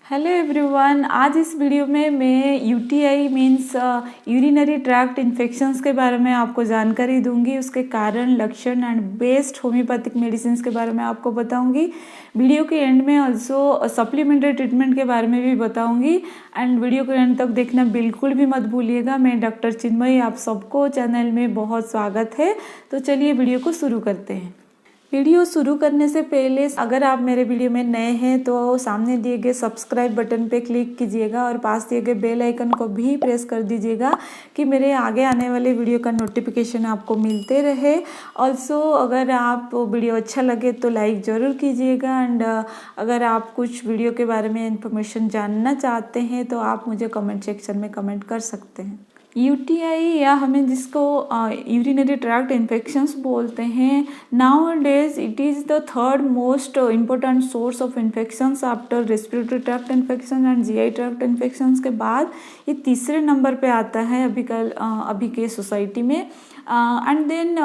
Hello everyone, आज इस video में मैं UTI means urinary tract infections के बारे में आपको जानकारी दूंगी। उसके कारण, लक्षण एंड बेस्ट होम्योपैथिक मेडिसिन के बारे में आपको बताऊंगी। वीडियो के एंड में ऑल्सो सप्लीमेंट्री ट्रीटमेंट के बारे में भी बताऊंगी एंड वीडियो के एंड तक देखना बिल्कुल भी मत भूलिएगा। मैं डॉक्टर चिन्मयी, आप सबको चैनल में बहुत स्वागत है। तो चलिए वीडियो को शुरू करते हैं। वीडियो शुरू करने से पहले अगर आप मेरे वीडियो में नए हैं तो सामने दिए गए सब्सक्राइब बटन पे क्लिक कीजिएगा और पास दिए गए बेल आइकन को भी प्रेस कर दीजिएगा कि मेरे आगे आने वाले वीडियो का नोटिफिकेशन आपको मिलते रहे। ऑल्सो अगर आप वीडियो अच्छा लगे तो लाइक ज़रूर कीजिएगा एंड अगर आप कुछ वीडियो के बारे में इंफॉर्मेशन जानना चाहते हैं तो आप मुझे कमेंट सेक्शन में कमेंट कर सकते हैं। यूटीआई या हमें जिसको यूरिनरी ट्रैक्ट इन्फेक्शंस बोलते हैं, now days it is the third most important source of infections after respiratory tract infection and GI tract infections के बाद ये तीसरे नंबर पे आता है अभी के सोसाइटी में। एंड देन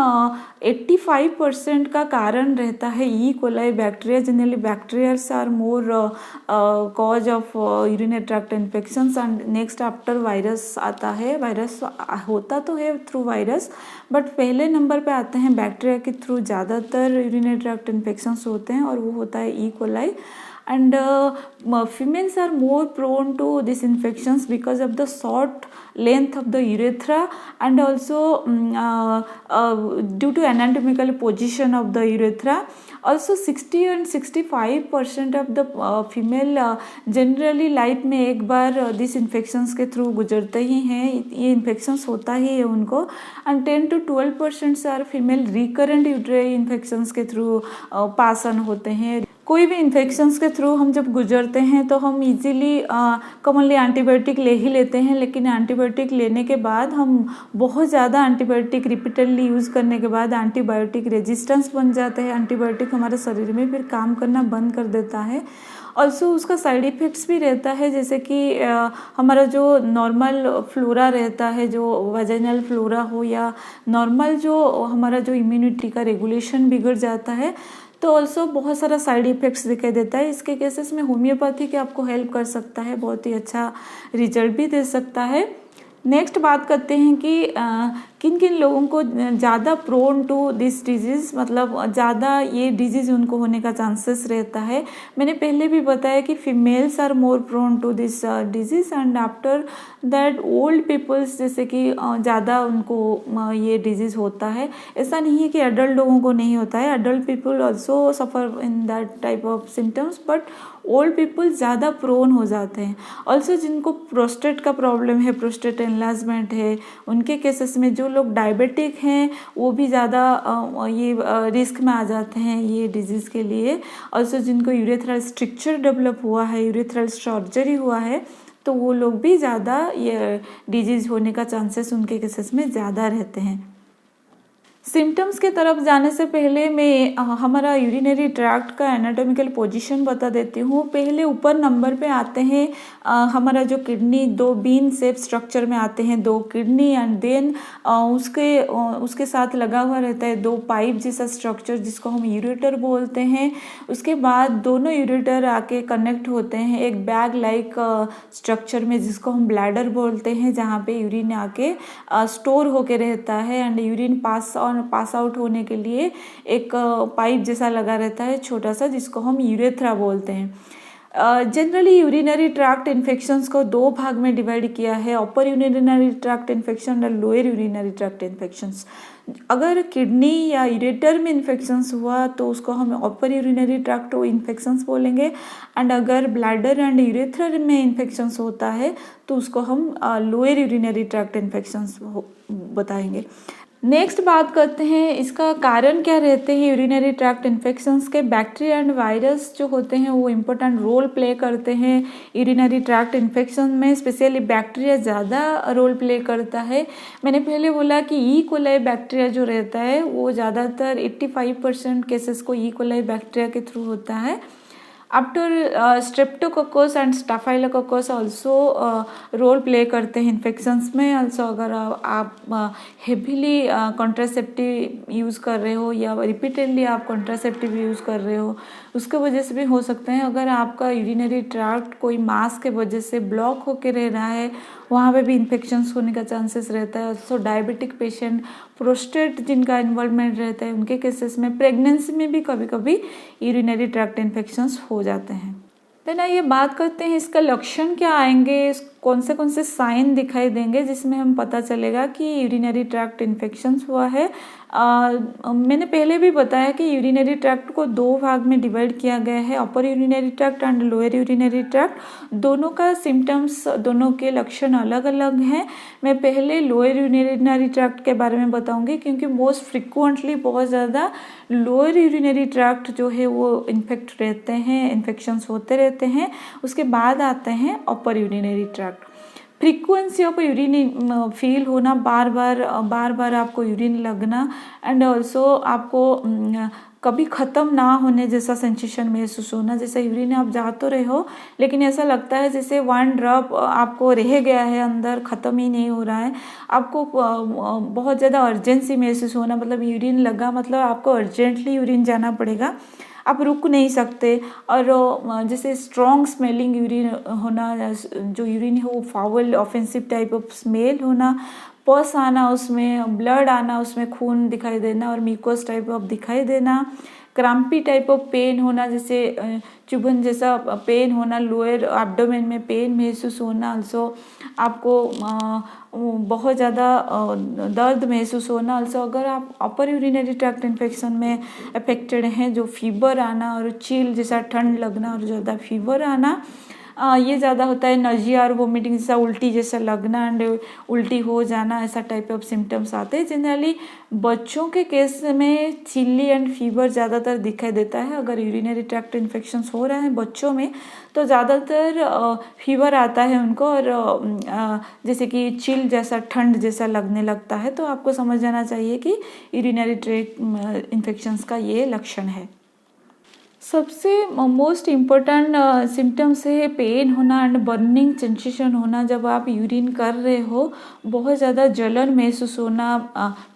85% का कारण रहता है E coli bacteria. Generally bacterias are more cause of urinary tract infections and next after virus आता है। वायरस होता तो है थ्रू वायरस, बट पहले नंबर पे आते हैं बैक्टीरिया के थ्रू ज़्यादातर यूरिनरी ट्रैक्ट इन्फेक्शंस होते हैं और वो होता है E coli. And females are more prone to these infections because of the short length of the urethra and also due to anatomical position of the urethra. Also 60 and 65% of the female generally life में एक बार this infections के through गुजरते ही हैं, ये infections होता ही है उनको। And 10 to 12% are female recurrent uterine infections के थ्रू पास ऑन होते हैं। कोई भी इन्फेक्शंस के थ्रू हम जब गुजरते हैं तो हम इजीली कॉमनली एंटीबायोटिक ले ही लेते हैं, लेकिन एंटीबायोटिक लेने के बाद हम बहुत ज़्यादा एंटीबायोटिक रिपीटेडली यूज़ करने के बाद एंटीबायोटिक रेजिस्टेंस बन जाता है। एंटीबायोटिक हमारे शरीर में फिर काम करना बंद कर देता है। ऑल्सो उसका साइड इफ़ेक्ट्स भी रहता है, जैसे कि हमारा जो नॉर्मल फ्लोरा रहता है, जो वाजाइनल फ्लोरा हो या नॉर्मल जो हमारा जो इम्यूनिटी का रेगुलेशन बिगड़ जाता है, तो ऑल्सो बहुत सारा साइड इफ़ेक्ट्स दिखाई देता है। इसके केसेस में होम्योपैथी के आपको हेल्प कर सकता है, बहुत ही अच्छा रिजल्ट भी दे सकता है। नेक्स्ट बात करते हैं कि किन किन लोगों को ज़्यादा प्रोन टू दिस डिजीज़, मतलब ज़्यादा ये डिजीज़ उनको होने का चांसेस रहता है। मैंने पहले भी बताया कि females are more prone to this disease and after that old peoples, जैसे कि ज़्यादा उनको ये डिजीज़ होता है। ऐसा नहीं है कि एडल्ट लोगों को नहीं होता है, adult people also suffer in that type of symptoms, but old people ज़्यादा प्रोन हो जाते हैं। ऑल्सो जिनको प्रोस्टेट का प्रॉब्लम है, प्रोस्टेट एनलार्जमेंट है, उनके केसेस में जो लोग डायबिटिक हैं वो भी ज़्यादा ये रिस्क में आ जाते हैं ये डिजीज़ के लिए। ऑल्सो जिनको यूरेथ्रल स्ट्रक्चर डेवलप हुआ है, यूरेथ्रल सर्जरी हुआ है, तो वो लोग भी ज़्यादा ये डिजीज़ होने का चांसेस उनके केसेस में ज़्यादा रहते हैं। सिम्टम्स के तरफ जाने से पहले मैं हमारा यूरिनरी ट्रैक्ट का एनाटॉमिकल पोजीशन बता देती हूँ। पहले ऊपर नंबर पे आते हैं हमारा जो किडनी, दो बीन शेप स्ट्रक्चर में आते हैं दो किडनी एंड देन उसके साथ लगा हुआ रहता है दो पाइप जैसा स्ट्रक्चर जिसको हम यूरेटर बोलते हैं। उसके बाद दोनों यूरेटर आके कनेक्ट होते हैं एक बैग लाइक स्ट्रक्चर में जिसको हम ब्लैडर बोलते हैं, जहाँ पे यूरिन आके स्टोर होके रहता है एंड यूरिन पास आउट होने के लिए एक पाइप जैसा लगा रहता है छोटा सा, जिसको हम यूरेथ्रा बोलते हैं। जनरली यूरिनरी ट्रैक्ट इन्फेक्शंस को दो भाग में डिवाइड किया है, अपर यूरिनरी ट्रैक्ट इन्फेक्शन और लोअर यूरिनरी ट्रैक्ट इन्फेक्शंस। अगर किडनी या यूरेटर में इन्फेक्शंस हुआ तो उसको हम अपर यूरिनरी ट्रैक्ट इन्फेक्शंस बोलेंगे, एंड अगर ब्लैडर एंड यूरेथ्रा में इन्फेक्शंस होता है तो उसको हम लोअर यूरिनरी ट्रैक्ट इन्फेक्शंस बताएंगे। नेक्स्ट बात करते हैं इसका कारण क्या रहते हैं यूरिनरी ट्रैक्ट इन्फेक्शंस के। बैक्टीरिया एंड वायरस जो होते हैं वो इम्पोर्टेंट रोल प्ले करते हैं यूरिनरी ट्रैक्ट इन्फेक्शन में। स्पेशली बैक्टीरिया ज़्यादा रोल प्ले करता है। मैंने पहले बोला कि ई कोलाई बैक्टीरिया जो रहता है वो ज़्यादातर 85% केसेस को ई कोलाई बैक्टीरिया के थ्रू होता है। After streptococcus and staphylococcus also role play करते हैं इन्फेक्शंस में। ऑल्सो अगर आप हेवीली कॉन्ट्रासेप्टिव यूज़ कर रहे हो या रिपीटेडली आप कॉन्ट्रासेप्टिव यूज़ कर रहे हो उसके वजह से भी हो सकते हैं। अगर आपका यूरिनरी ट्रैक्ट कोई मास के वजह से ब्लॉक होके रह रहा है, वहाँ पे भी इन्फेक्शंस होने का चांसेस रहता है। सो डायबिटिक पेशेंट, प्रोस्टेट जिनका इन्वॉल्वमेंट रहता है, उनके केसेस में, प्रेगनेंसी में भी कभी कभी यूरिनरी ट्रैक्ट इन्फेक्शंस हो जाते हैं। देन आइए बात करते हैं इसका लक्षण क्या आएंगे, कौन से साइन दिखाई देंगे जिसमें हम पता चलेगा कि यूरिनरी ट्रैक्ट इन्फेक्शंस हुआ है। मैंने पहले भी बताया कि यूरिनरी ट्रैक्ट को दो भाग में डिवाइड किया गया है, upper urinary tract and lower urinary tract. दोनों का सिम्टम्स, दोनों के लक्षण अलग अलग हैं। मैं पहले लोअर यूरिनरी ट्रैक्ट के बारे में बताऊंगी क्योंकि मोस्ट फ्रिक्वेंटली बहुत ज़्यादा लोअर यूरिनरी ट्रैक्ट जो है वो इन्फेक्ट रहते हैं, इन्फेक्शंस होते रहते हैं। उसके बाद आते हैं upper urinary tract. Frequency of urine feel होना, बार बार आपको यूरिन लगना, एंड ऑल्सो आपको कभी ख़त्म ना होने जैसा सेंसेशन महसूस होना। जैसे यूरिन आप जा तो रहे हो लेकिन ऐसा लगता है जैसे वन ड्रॉप आपको रह गया है अंदर, ख़त्म ही नहीं हो रहा है। आपको बहुत ज़्यादा अर्जेंसी महसूस होना, मतलब यूरिन लगा मतलब आपको अर्जेंटली यूरिन जाना पड़ेगा, आप रुक नहीं सकते। और जैसे स्ट्रॉन्ग स्मेलिंग यूरिन होना, जो यूरिन है वो foul offensive type of smell होना, पस आना, उसमें ब्लड आना, उसमें खून दिखाई देना और म्यूकस टाइप ऑफ दिखाई देना, क्रम्पी टाइप ऑफ पेन होना, जैसे चुभन जैसा पेन होना, लोअर एब्डोमेन में पेन महसूस होना, अल्सो आपको बहुत ज़्यादा दर्द महसूस होना। अल्सो अगर आप अपर यूरिनरी ट्रैक्ट इन्फेक्शन में अफेक्टेड हैं, जो फीवर आना और चिल जैसा ठंड लगना और ज़्यादा फीवर आना, ये ज़्यादा होता है। नजिया और वोमिटिंग जैसा, उल्टी जैसा लगना एंड उल्टी हो जाना, ऐसा टाइप ऑफ सिम्टम्स आते हैं। जनरली बच्चों के केस में चिल्ली एंड फीवर ज़्यादातर दिखाई देता है। अगर यूरिनरी ट्रैक्ट इन्फेक्शंस हो रहा है बच्चों में तो ज़्यादातर फीवर आता है उनको, और जैसे कि चिल जैसा, ठंड जैसा लगने लगता है। तो आपको समझ जाना चाहिए कि यूरिनरी ट्रैक्ट इन्फेक्शंस का ये लक्षण है। सबसे मोस्ट इम्पोर्टेंट सिम्टम्स है पेन होना एंड बर्निंग सेंसेशन होना। जब आप यूरिन कर रहे हो बहुत ज़्यादा जलन महसूस होना,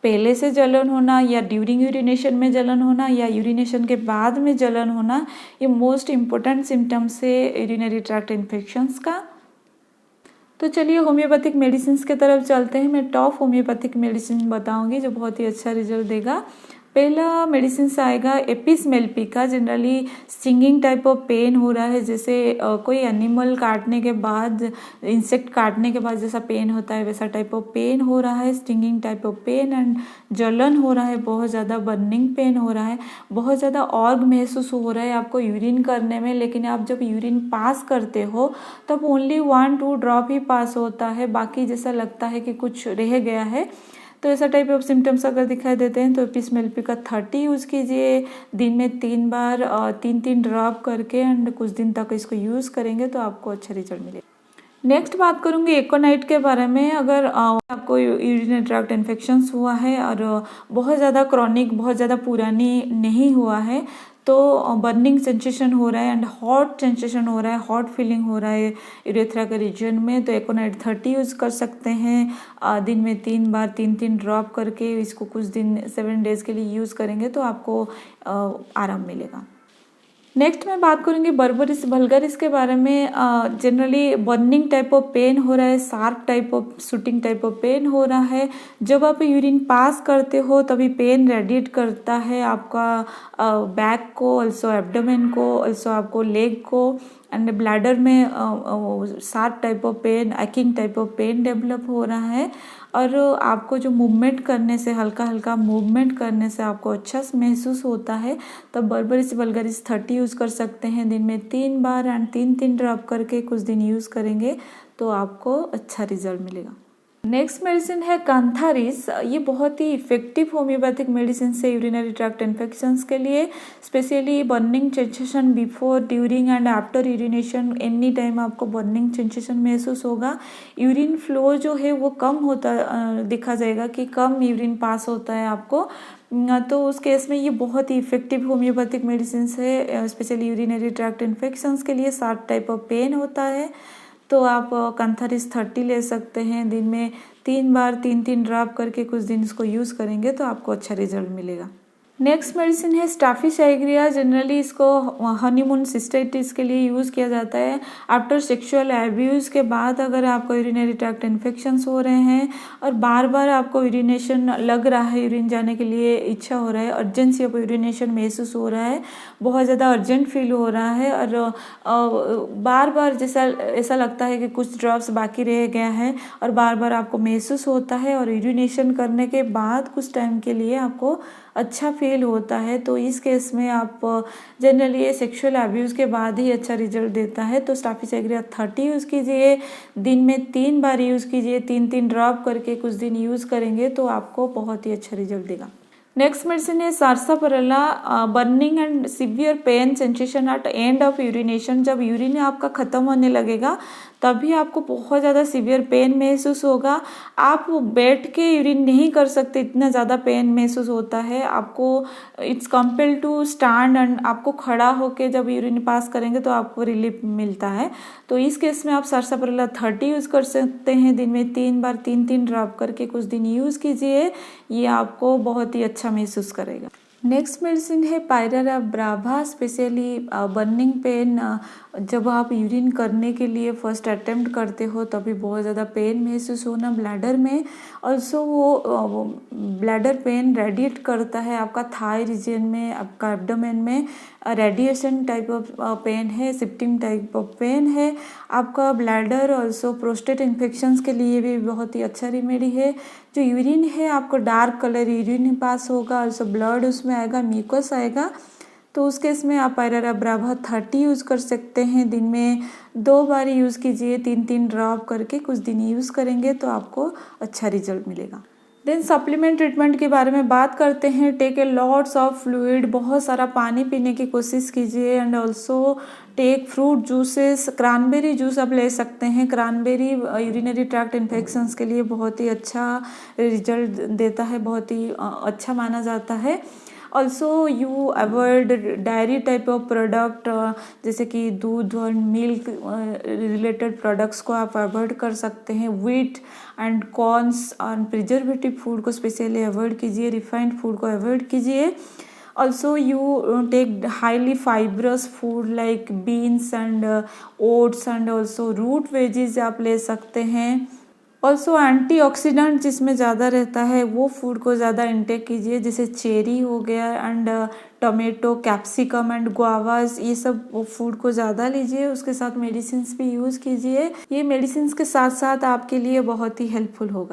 पहले से जलन होना या ड्यूरिंग यूरिनेशन में जलन होना या यूरिनेशन के बाद में जलन होना, ये मोस्ट इम्पोर्टेंट सिम्टम्स है यूरिनरी ट्रैक्ट इन्फेक्शंस का। तो चलिए होम्योपैथिक मेडिसिन के तरफ चलते हैं। मैं टॉप होम्योपैथिक मेडिसिन बताऊंगी जो बहुत ही अच्छा रिजल्ट देगा। पहला मेडिसिन आएगा एपिसमेल्पी का। Generally stinging type of pain हो रहा है, जैसे कोई एनिमल काटने के बाद, इंसेक्ट काटने के बाद जैसा पेन होता है वैसा टाइप ऑफ पेन हो रहा है, stinging type of pain and जलन हो रहा है, बहुत ज़्यादा बर्निंग पेन हो रहा है, बहुत ज़्यादा ऑर्ग महसूस हो रहा है आपको यूरिन करने में। लेकिन आप जब यूरिन पास करते हो तब ओनली 1-2 ड्रॉप ही पास होता है, बाकी जैसा लगता है कि कुछ रह गया है। तो ऐसा टाइप ऑफ सिम्टम्स अगर दिखाई देते हैं तो एपिसमेल्पी का 30 यूज़ कीजिए। दिन में 3 बार 3-3 ड्रॉप करके एंड कुछ दिन तक इसको यूज़ करेंगे तो आपको अच्छा रिजल्ट मिलेगा। नेक्स्ट बात करूँगी एकोनाइट के बारे में। अगर आपको यूरिनरी ट्रैक्ट इन्फेक्शंस हुआ है और बहुत ज़्यादा क्रॉनिक, बहुत ज़्यादा पुरानी नहीं हुआ है, तो बर्निंग सेंसेशन हो रहा है एंड हॉट सेंसेशन हो रहा है, हॉट फीलिंग हो रहा है यूरेथ्रा के रीजन में, तो एकोनाइट 30 यूज़ कर सकते हैं। दिन में 3 बार 3-3 ड्रॉप करके इसको कुछ दिन 7 डेज़ के लिए यूज़ करेंगे तो आपको आराम मिलेगा। नेक्स्ट मैं बात करूँगी बर्बरिस वल्गरिस के बारे में। Generally burning type of pain हो रहा है, sharp type of shooting type of pain हो रहा है। जब आप यूरिन पास करते हो तभी पेन रेडिएट करता है आपका बैक को, ऑल्सो एब्डोमेन को, ऑल्सो आपको लेग को एंड ब्लैडर में sharp type of pain, aching type of pain develop हो रहा है। और आपको जो मूवमेंट करने से, हल्का हल्का मूवमेंट करने से आपको अच्छा महसूस होता है, तब बर्बरिस वल्गरिस 30 यूज़ कर सकते हैं। दिन में 3 बार एंड 3-3 ड्रॉप करके कुछ दिन यूज़ करेंगे तो आपको अच्छा रिजल्ट मिलेगा। नेक्स्ट मेडिसिन है कैंथारिस। ये बहुत ही इफेक्टिव होम्योपैथिक मेडिसिन है यूरिनरी ट्रैक्ट इन्फेक्शंस के लिए, specially burning sensation before, during and after urination. Any time आपको बर्निंग सेंसेशन महसूस होगा। यूरिन फ्लो जो है वो कम होता दिखा जाएगा कि कम यूरिन पास होता है आपको, तो उस केस में ये बहुत ही इफेक्टिव होम्योपैथिक मेडिसिन है, स्पेशली यूरिनरी ट्रैक्ट इन्फेक्शंस के लिए। शार्प टाइप ऑफ पेन होता है तो आप कैंथारिस 30 ले सकते हैं। दिन में 3 बार 3-3 ड्रॉप करके कुछ दिन इसको यूज़ करेंगे तो आपको अच्छा रिजल्ट मिलेगा। नेक्स्ट मेडिसिन है स्टाफिसाइग्रिया। जनरली इसको हनीमून सिस्टाइटिस के लिए यूज़ किया जाता है। आफ्टर सेक्सुअल एब्यूज़ के बाद अगर आपको यूरिनरी ट्रैक्ट इन्फेक्शंस हो रहे हैं और बार बार आपको यूरिनेशन लग रहा है, यूरिन जाने के लिए इच्छा हो रहा है, अर्जेंसी ऑफ यूरिनेशन महसूस हो रहा है, बहुत ज़्यादा अर्जेंट फील हो रहा है और बार बार जैसा ऐसा लगता है कि कुछ ड्रॉप्स बाकी रह गया है और बार बार आपको महसूस होता है और यूरिनेशन करने के बाद कुछ टाइम के लिए आपको अच्छा फील होता है, तो इस केस में आप जनरली ये सेक्सुअल अब्यूज़ के बाद ही अच्छा रिजल्ट देता है। तो स्टाफिसाइग्रिया 30 यूज़ कीजिए, दिन में 3 बार यूज़ कीजिए, 3-3 ड्रॉप करके कुछ दिन यूज़ करेंगे तो आपको बहुत ही अच्छा रिजल्ट देगा। नेक्स्ट मेडिसिन है sarsaparilla. Burning and severe pain sensation at end of urination. जब यूरिन आपका ख़त्म होने लगेगा तभी आपको बहुत ज़्यादा सीवियर पेन महसूस होगा। आप बैठ के यूरिन नहीं कर सकते, इतना ज़्यादा पेन महसूस होता है आपको। It's compel to stand and आपको खड़ा होके जब यूरिन पास करेंगे तो आपको रिलीफ मिलता है। तो इस केस में आप सारसापारला 30 यूज़ कर सकते हैं, दिन में 3 बार 3-3 ड्रॉप करके कुछ दिन यूज़ कीजिए, ये आपको बहुत ही अच्छा महसूस करेगा। नेक्स्ट मेडिसिन है पायरारा ब्राभा। स्पेशली बर्निंग पेन, जब आप यूरिन करने के लिए फर्स्ट अटेम्प्ट करते हो तभी बहुत ज़्यादा पेन महसूस होना ब्लैडर में। ऑल्सो वो ब्लैडर पेन रेडिएट करता है आपका थाई रीजन में, आपका एब्डोमेन में रेडिएशन टाइप ऑफ पेन है, शिफ्टिंग टाइप ऑफ पेन है आपका ब्लैडर। ऑल्सो प्रोस्टेट इन्फेक्शंस के लिए भी बहुत ही अच्छा रेमेडी है। जो यूरिन है आपको डार्क कलर यूरिन पास होगा, ऑल्सो ब्लड उसमें आएगा, म्यूकस आएगा, तो उस केस में आप पायरारा ब्राभा 30 यूज़ कर सकते हैं। दिन में 2 बार यूज़ कीजिए, 3-3 ड्रॉप करके कुछ दिन यूज़ करेंगे तो आपको अच्छा रिजल्ट मिलेगा। देन सप्लीमेंट ट्रीटमेंट के बारे में बात करते हैं। Take a lots of fluid, बहुत सारा पानी पीने की कोशिश कीजिए and also take fruit juices. Cranberry juice आप ले सकते हैं। क्रैनबेरी यूरिनरी ट्रैक्ट इन्फेक्शंस के लिए बहुत ही अच्छा रिजल्ट देता है, बहुत ही अच्छा माना जाता है। Also you avoid diary type of product, जैसे कि दूध और मिल्क रिलेटेड प्रोडक्ट्स को आप अवॉइड कर सकते हैं। व्हीट एंड कॉर्न्स और प्रिजर्वेटिव फूड को स्पेशली अवॉइड कीजिए, रिफाइंड फूड को अवॉइड कीजिए। Also you take highly fibrous food like beans and oats and also root veggies आप ले सकते हैं। ऑल्सो एंटीऑक्सीडेंट जिसमें ज़्यादा रहता है वो फूड को ज़्यादा इंटेक कीजिए, जैसे चेरी हो गया एंड टोमेटो, कैप्सिकम एंड गुआवास, ये सब फूड को ज़्यादा लीजिए। उसके साथ मेडिसिन्स भी यूज़ कीजिए, ये मेडिसिन्स के साथ साथ आपके लिए बहुत ही हेल्पफुल होगा।